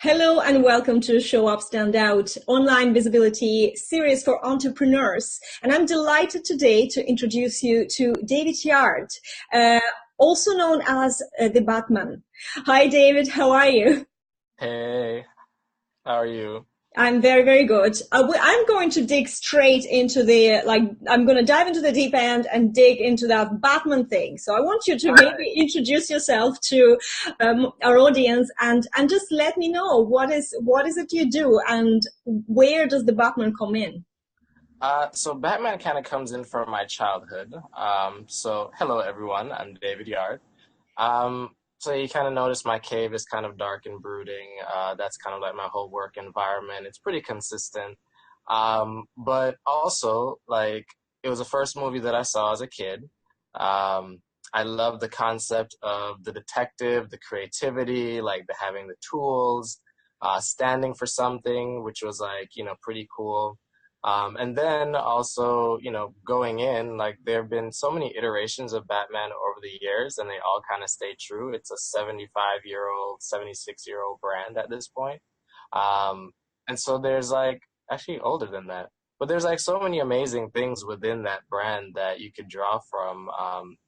Hello and welcome to Show Up Stand Out, online visibility series for entrepreneurs. And I'm delighted today to introduce you to David Yarde, also known as the Batman. Hi, David. How are you? Hey, how are you? I'm very, very good. I'm going to dig straight into I'm going to dive into the deep end and dig into that Batman thing. So I want you to All right. maybe introduce yourself to our audience and just let me know what is it you do and where does the Batman come in? So Batman kind of comes in from my childhood. So hello everyone, I'm David Yard. So you kind of notice my cave is kind of dark and brooding. That's kind of like my whole work environment. It's pretty consistent. But also like it was the first movie that I saw as a kid. I love the concept of the detective, the creativity, like the having the tools, standing for something, which was like, pretty cool. And then also, going in, like there have been so many iterations of Batman over the years, and they all kind of stay true. It's a 75-year-old, 76-year-old brand at this point. Um, and so there's like actually older than that, but there's like so many amazing things within that brand that you could draw from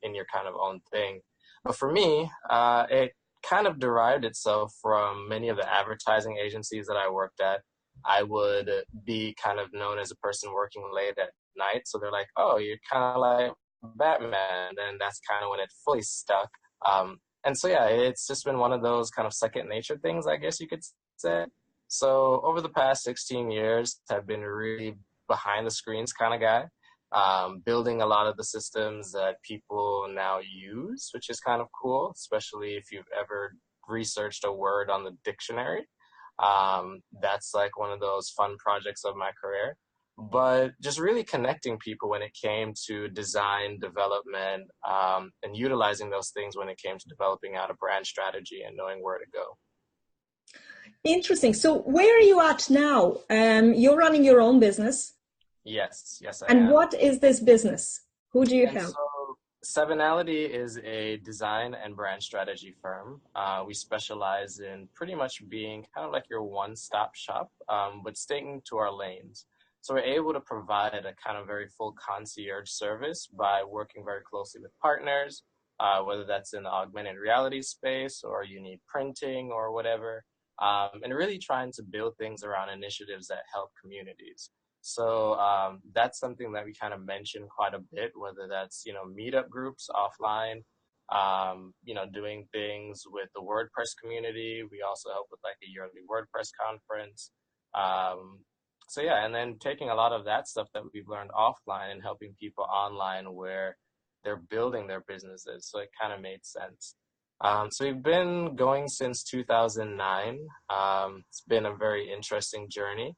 in your kind of own thing. But for me, it kind of derived itself from many of the advertising agencies that I worked at. I would be kind of known as a person working late at night. So they're like, oh, you're kind of like Batman. And that's kind of when it fully stuck. And so, yeah, it's just been one of those kind of second nature things, I guess you could say. So over the past 16 years, I've been really behind the screens kind of guy, building a lot of the systems that people now use, which is kind of cool, especially if you've ever researched a word on the dictionary. That's like one of those fun projects of my career. But just really connecting people when it came to design development, and utilizing those things when it came to developing out a brand strategy and knowing where to go. Interesting. So where are you at now? You're running your own business. Yes, I And am. what is this business? Who do you And help? so Sevenality is a design and brand strategy firm. We specialize in pretty much being kind of like your one-stop shop, but sticking to our lanes. So we're able to provide a kind of very full concierge service by working very closely with partners, whether that's in the augmented reality space or you need printing or whatever, and really trying to build things around initiatives that help communities. So that's something that we kind of mention quite a bit, whether that's, meetup groups offline, doing things with the WordPress community. We also help with like a yearly WordPress conference. Um, so yeah, and then taking a lot of that stuff that we've learned offline and helping people online where they're building their businesses. So it kind of made sense. So we've been going since 2009. It's been a very interesting journey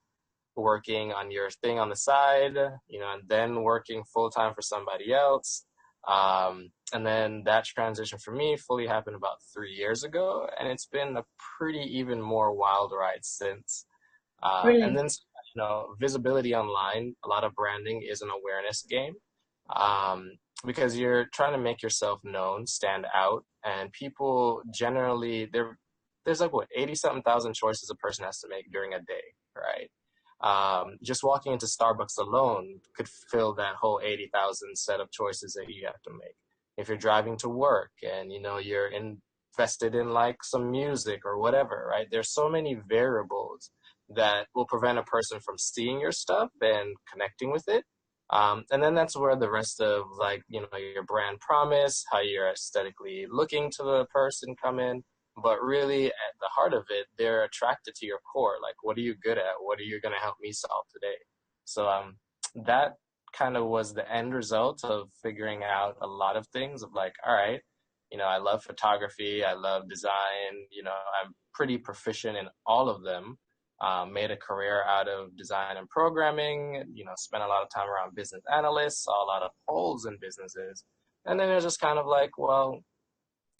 working on your thing on the side, and then working full time for somebody else. And then that transition for me fully happened about 3 years ago, and it's been a pretty even more wild ride since. And Brilliant. then, visibility online, a lot of branding is an awareness game, um, because you're trying to make yourself known, stand out, and people generally, there's like what, 80 something thousand choices a person has to make during a day, right? Just walking into Starbucks alone could fill that whole 80,000 set of choices that you have to make. If you're driving to work and you're invested in like some music or whatever, right? There's so many variables that will prevent a person from seeing your stuff and connecting with it. And then that's where the rest of like, your brand promise, how you're aesthetically looking to the person come in. But really, at the heart of it, they're attracted to your core. Like, what are you good at? What are you going to help me solve today? So that kind of was the end result of figuring out a lot of things of like, all right, I love photography, I love design, I'm pretty proficient in all of them. Made a career out of design and programming, spent a lot of time around business analysts, saw a lot of holes in businesses. And then it was just kind of like, well,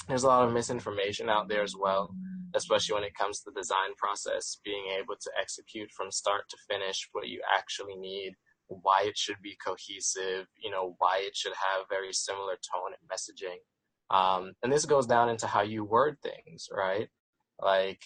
there's a lot of misinformation out there as well, especially when it comes to the design process, being able to execute from start to finish what you actually need, why it should be cohesive, why it should have very similar tone and messaging. And this goes down into how you word things, right? Like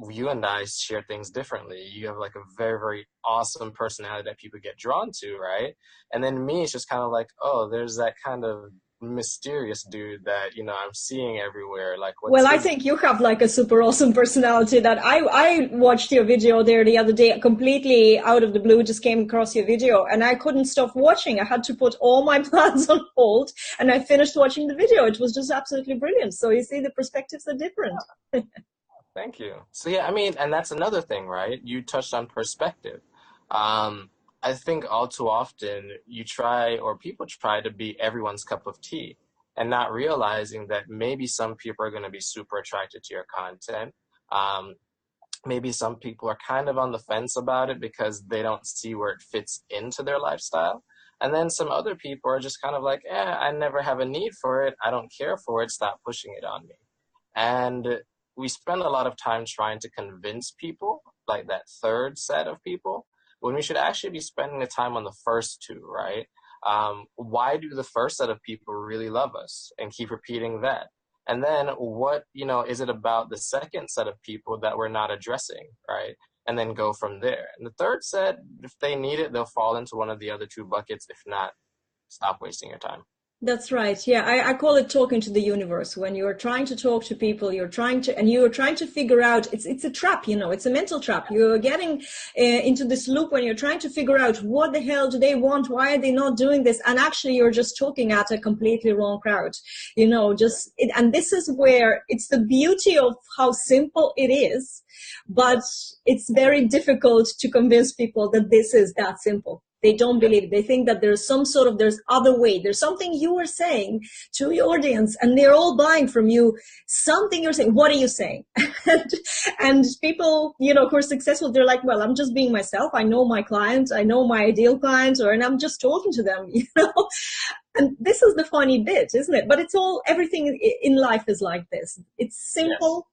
you and I share things differently. You have like a very, very awesome personality that people get drawn to, right? And then me, it's just kind of like, oh, there's that kind of mysterious dude that, I'm seeing everywhere. Like, Well, what's I his? think you have like a super awesome personality that I watched your video there the other day, completely out of the blue, just came across your video and I couldn't stop watching. I had to put all my plans on hold and I finished watching the video. It was just absolutely brilliant. So you see, the perspectives are different. Thank you. So yeah, I mean, and that's another thing, right? You touched on perspective. Um, I think all too often you try or people try to be everyone's cup of tea and not realizing that maybe some people are going to be super attracted to your content. Um, Maybe some people are kind of on the fence about it because they don't see where it fits into their lifestyle. And then some other people are just kind of like, I never have a need for it. I don't care for it. Stop pushing it on me. And we spend a lot of time trying to convince people, like that third set of people, when we should actually be spending the time on the first two, right? Why do the first set of people really love us and keep repeating that? And then what, is it about the second set of people that we're not addressing, right? And then go from there. And the third set, if they need it, they'll fall into one of the other two buckets. If not, stop wasting your time. That's right. Yeah, I call it talking to the universe. When you're trying to talk to people, you're trying to figure out, it's a trap, it's a mental trap. You're getting into this loop when you're trying to figure out what the hell do they want? Why are they not doing this? And actually you're just talking at a completely wrong crowd, and this is where it's the beauty of how simple it is, but it's very difficult to convince people that this is that simple. They don't believe it. They think that there's other way. There's something you are saying to your audience and they're all buying from you something you're saying. What are you saying? and people, who are successful, they're like, well, I'm just being myself. I know my clients. I know my ideal clients, and I'm just talking to them, And this is the funny bit, isn't it? But everything in life is like this. It's simple. Yes.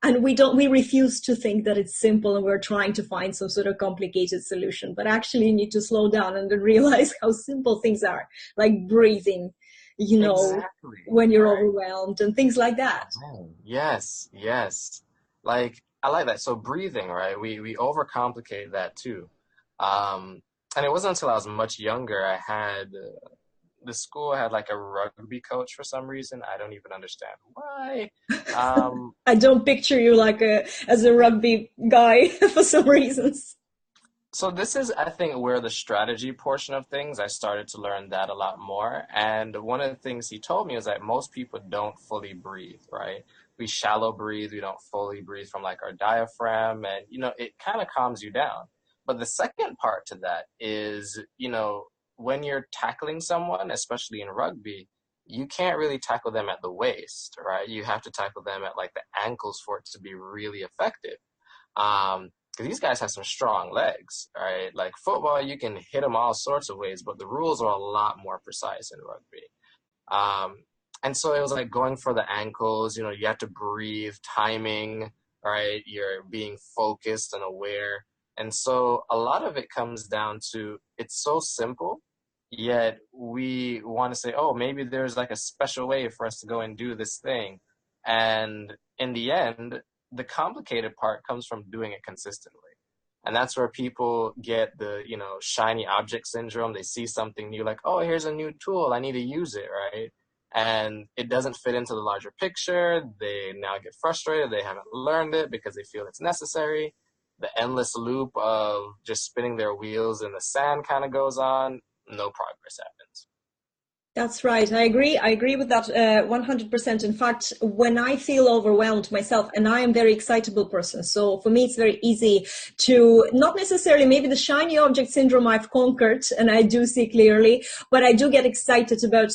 And we refuse to think that it's simple and we're trying to find some sort of complicated solution, but actually you need to slow down and then realize how simple things are, like breathing, Exactly. when you're overwhelmed and things like that. Oh, yes, yes. Like, I like that. So breathing, right? We overcomplicate that too. And it wasn't until I was much younger, the school had like a rugby coach for some reason. I don't even understand why. I don't picture you as a rugby guy for some reasons. So this is, I think, where the strategy portion of things, I started to learn that a lot more. And one of the things he told me is that most people don't fully breathe, right? We shallow breathe. We don't fully breathe from like our diaphragm. And, it kind of calms you down. But the second part to that is, when you're tackling someone, especially in rugby, you can't really tackle them at the waist, right? You have to tackle them at like the ankles for it to be really effective. Because these guys have some strong legs, right? Like football, you can hit them all sorts of ways, but the rules are a lot more precise in rugby. And so it was like going for the ankles, you have to breathe, timing, right? You're being focused and aware. And so a lot of it comes down to, it's so simple, yet we want to say, oh, maybe there's like a special way for us to go and do this thing. And in the end, the complicated part comes from doing it consistently. And that's where people get the, shiny object syndrome. They see something new, like, oh, here's a new tool. I need to use it, right? And it doesn't fit into the larger picture. They now get frustrated. They haven't learned it because they feel it's necessary. The endless loop of just spinning their wheels in the sand kind of goes on. No progress happens. That's right. I agree with that 100%. In fact, when I feel overwhelmed myself, and I am a very excitable person, so for me it's very easy to, not necessarily maybe the shiny object syndrome I've conquered and I do see clearly, but I do get excited about,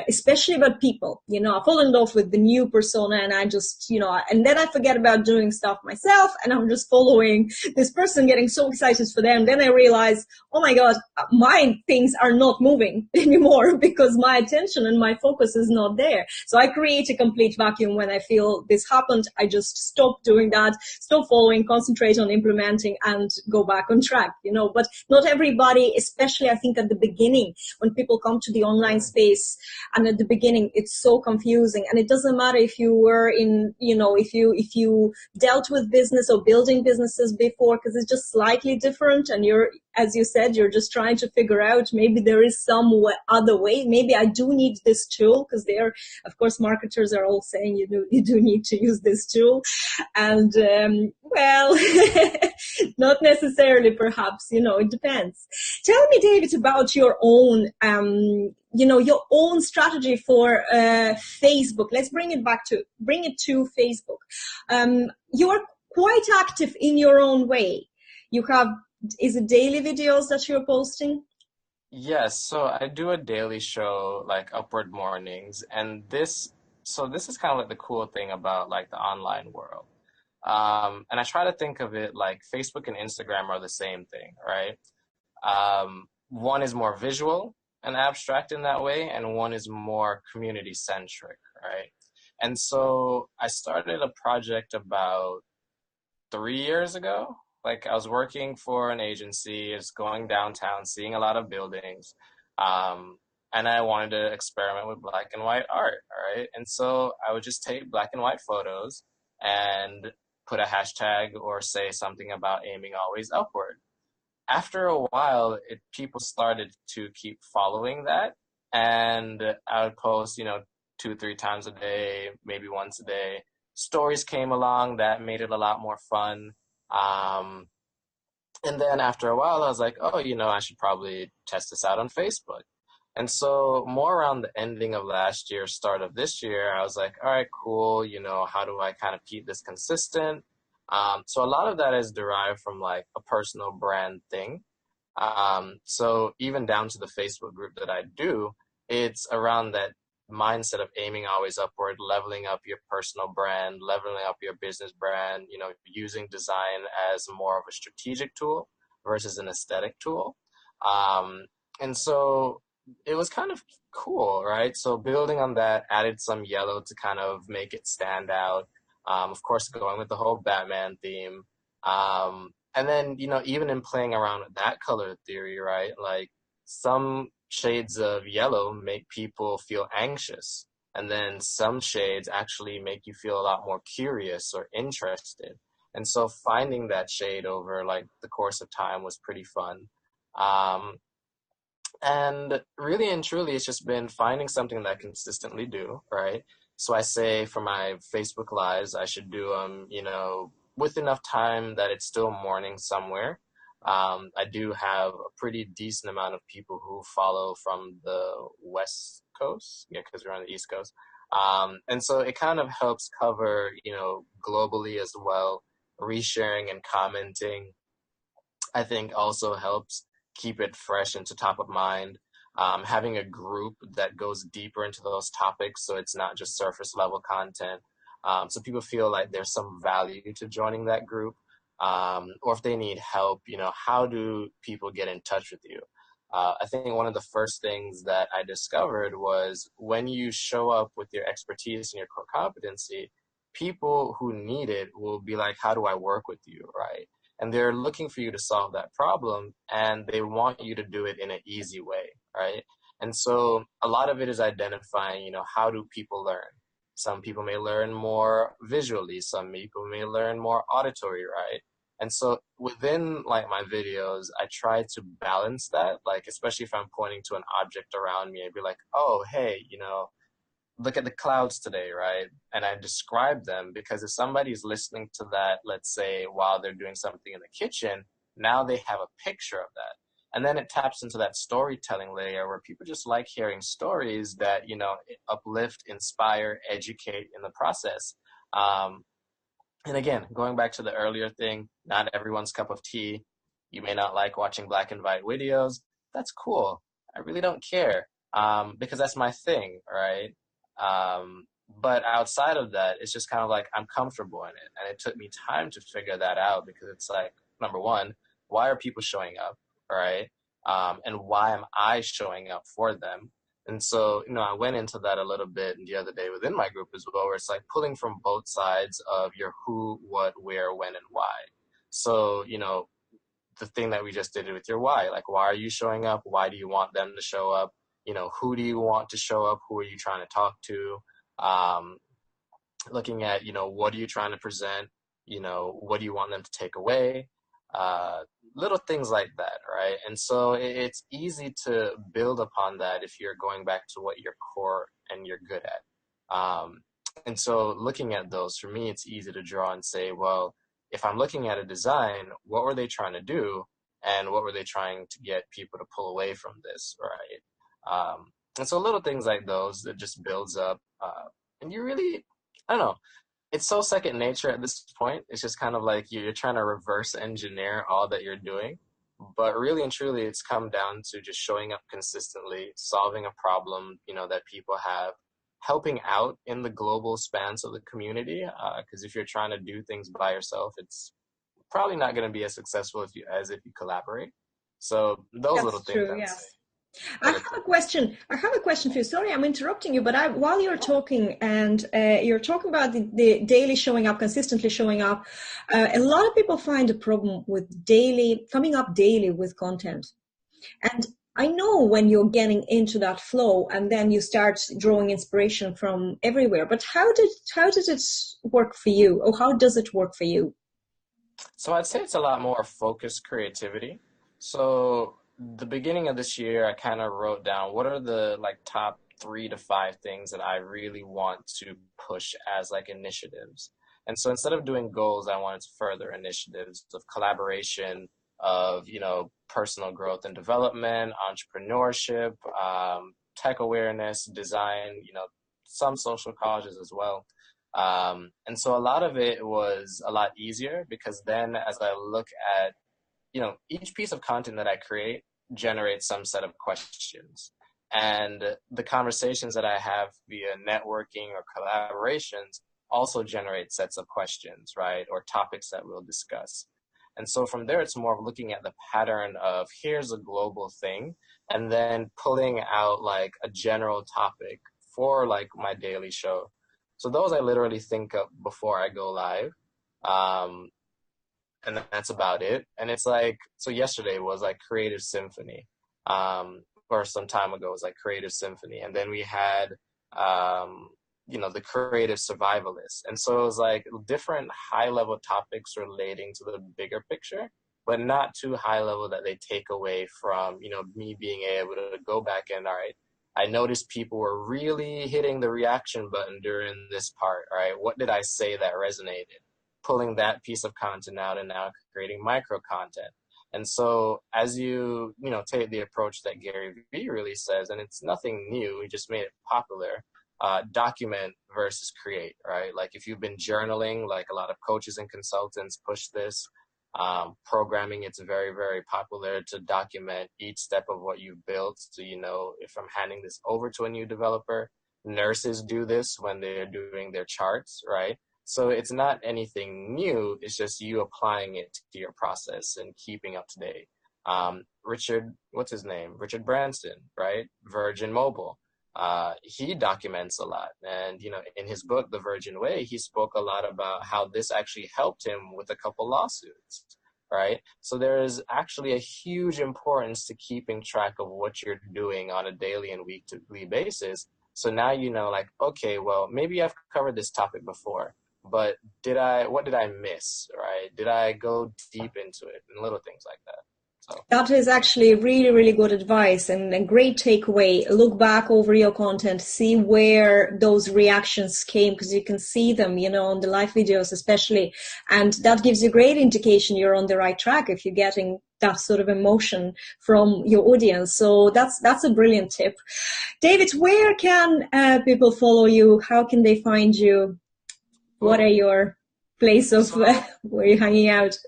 especially about people. I fall in love with the new persona and I just, and then I forget about doing stuff myself and I'm just following this person, getting so excited for them. Then I realize, oh my God, my things are not moving anymore because my attention and my focus is not there. So I create a complete vacuum when I feel this happened. I just stop doing that, stop following, concentrate on implementing and go back on track, but not everybody, especially I think at the beginning, when people come to the online space, and at the beginning it's so confusing, and it doesn't matter if you were in, if you dealt with business or building businesses before, because it's just slightly different, and you're, as you said, you're just trying to figure out maybe there is some other way. Maybe I do need this tool, because they're, of course, marketers are all saying you do need to use this tool, and well, not necessarily, perhaps, it depends. Tell me, David, about your own your own strategy for Facebook. Let's bring it to Facebook. You're quite active in your own way. You have, is it daily videos that you're posting? Yes, so I do a daily show like Upward Mornings, and this is kind of like the cool thing about like the online world. And I try to think of it like Facebook and Instagram are the same thing, right? One is more visual and abstract in that way, and one is more community centric, right? And so I started a project about 3 years ago. Like I was working for an agency, it's going downtown, seeing a lot of buildings. And I wanted to experiment with black and white art, all right? And so I would just take black and white photos and put a hashtag or say something about aiming always upward. After a while, people started to keep following that, and I would post, 2, 3 times a day, maybe once a day. Stories came along that made it a lot more fun. Um, and then after a while, I was like, oh, I should probably test this out on Facebook. And so more around the ending of last year, start of this year, I was like, all right, cool. How do I kind of keep this consistent? So a lot of that is derived from like a personal brand thing. So even down to the Facebook group that I do, it's around that mindset of aiming always upward, leveling up your personal brand, leveling up your business brand, using design as more of a strategic tool versus an aesthetic tool. And so it was kind of cool, right? So building on that, added some yellow to kind of make it stand out. Of course, going with the whole Batman theme. And then, even in playing around with that color theory, right? Like some shades of yellow make people feel anxious. And then some shades actually make you feel a lot more curious or interested. And so finding that shade over like the course of time was pretty fun. And really and truly, it's just been finding something that I consistently do, right? So I say for my Facebook Lives, I should do them, with enough time that it's still morning somewhere. I do have a pretty decent amount of people who follow from the West Coast, yeah, because we're on the East Coast. And so it kind of helps cover, globally as well. Resharing and commenting, I think, also helps keep it fresh and to top of mind. Having a group that goes deeper into those topics, so it's not just surface level content. So people feel like there's some value to joining that group. Or if they need help, how do people get in touch with you? I think one of the first things that I discovered was when you show up with your expertise and your core competency, people who need it will be like, how do I work with you, right? And they're looking for you to solve that problem, and they want you to do it in an easy way, right? And so a lot of it is identifying, how do people learn? Some people may learn more visually, some people may learn more auditory, right? And so within like my videos, I try to balance that, like especially if I'm pointing to an object around me, I'd be like, oh, hey, look at the clouds today, right? And I describe them because if somebody's listening to that, let's say while they're doing something in the kitchen, now they have a picture of that. And then it taps into that storytelling layer where people just like hearing stories that, uplift, inspire, educate in the process. And again, going back to the earlier thing, not everyone's cup of tea. You may not like watching black and white videos. That's cool. I really don't care because that's my thing, right? But outside of that, it's just kind of like I'm comfortable in it. And it took me time to figure that out because it's like, number one, why are people showing up, right? And why am I showing up for them? And so, I went into that a little bit the other day within my group as well, where it's like pulling from both sides of your who, what, where, when, and why. So, the thing that we just did with your why, like, why are you showing up? Why do you want them to show up? Who do you want to show up? Who are you trying to talk to? Um, Looking at, what are you trying to present? What do you want them to take away? Uh, Little things like that, right? And so it's easy to build upon that if you're going back to what your core and you're good at. And so looking at those, for me, it's easy to draw and say, well, if I'm looking at a design, what were they trying to do? And what were they trying to get people to pull away from this, right? And so little things like those that just builds up. And you really, I don't know, it's so second nature at this point. It's just kind of like you're trying to reverse engineer all that you're doing. But really and truly, it's come down to just showing up consistently, solving a problem, that people have, helping out in the global spans of the community. Because if you're trying to do things by yourself, it's probably not going to be as successful as if you collaborate. So those little That's things, true, I would say, yes. I that are have a key. question. I have a question for you. Sorry, I'm interrupting you, but while you're talking and you're talking about the daily showing up, consistently showing up, a lot of people find a problem with coming up daily with content. And I know when you're getting into that flow and then you start drawing inspiration from everywhere. But how did it work for you, or how does it work for you? So I'd say it's a lot more focused creativity. So the beginning of this year, I kind of wrote down what are the like top 3 to 5 things that I really want to push as like initiatives. And so instead of doing goals, I wanted to further initiatives of collaboration, of, personal growth and development, entrepreneurship, tech awareness, design, some social causes as well. And so a lot of it was a lot easier because then as I look at, each piece of content that I create generates some set of questions. And the conversations that I have via networking or collaborations also generate sets of questions, right? Or topics that we'll discuss. And so from there, it's more of looking at the pattern of here's a global thing, and then pulling out like a general topic for like my daily show. So those I literally think of before I go live. Um, and that's about it. And it's like, so yesterday was like Creative Symphony, or some time ago was like Creative Symphony. And then we had, the Creative Survivalist. And so it was like different high level topics relating to the bigger picture, but not too high level that they take away from, me being able to go back and, all right, I noticed people were really hitting the reaction button during this part. All right, what did I say that resonated? Pulling that piece of content out and now creating micro content. And so as take the approach that Gary Vee really says, and it's nothing new, he just made it popular, document versus create, right? Like if you've been journaling, like a lot of coaches and consultants push this, programming, it's very, very popular to document each step of what you've built. So, if I'm handing this over to a new developer, nurses do this when they're doing their charts, right? So it's not anything new. It's just you applying it to your process and keeping up to date. Richard, what's his name? Richard Branson, right? Virgin Mobile. He documents a lot. And, in his book, The Virgin Way, he spoke a lot about how this actually helped him with a couple lawsuits, right? So there is actually a huge importance to keeping track of what you're doing on a daily and weekly basis. So now like, okay, well, maybe I've covered this topic before, but what did I miss, right? Did I go deep into it? And little things like that. So That is actually really, really good advice and a great takeaway. Look back over your content, see where those reactions came, because you can see them, on the live videos especially. And that gives you great indication you're on the right track if you're getting that sort of emotion from your audience. So that's a brilliant tip. David, where can people follow you? How can they find you? What are cool. your place of So where you're hanging out?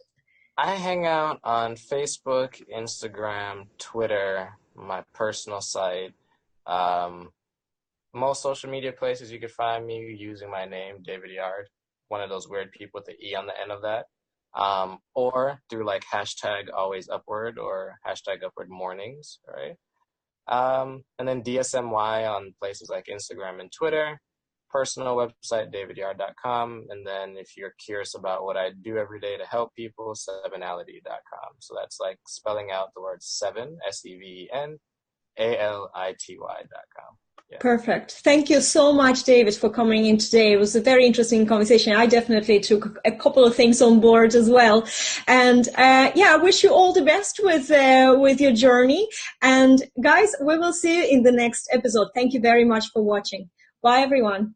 I hang out on Facebook, Instagram, Twitter, my personal site. Um, Most social media places you can find me using my name, David Yard, one of those weird people with the E on the end of that. Or through like hashtag always upward or hashtag upward mornings, right? And then DSMY on places like Instagram and Twitter. Personal website, davidyard.com. And then if you're curious about what I do every day to help people, sevenality.com. So that's like spelling out the word seven, SEVENALITY.com. Yeah. Perfect. Thank you so much, David, for coming in today. It was a very interesting conversation. I definitely took a couple of things on board as well. And I wish you all the best with your journey. And guys, we will see you in the next episode. Thank you very much for watching. Bye, everyone.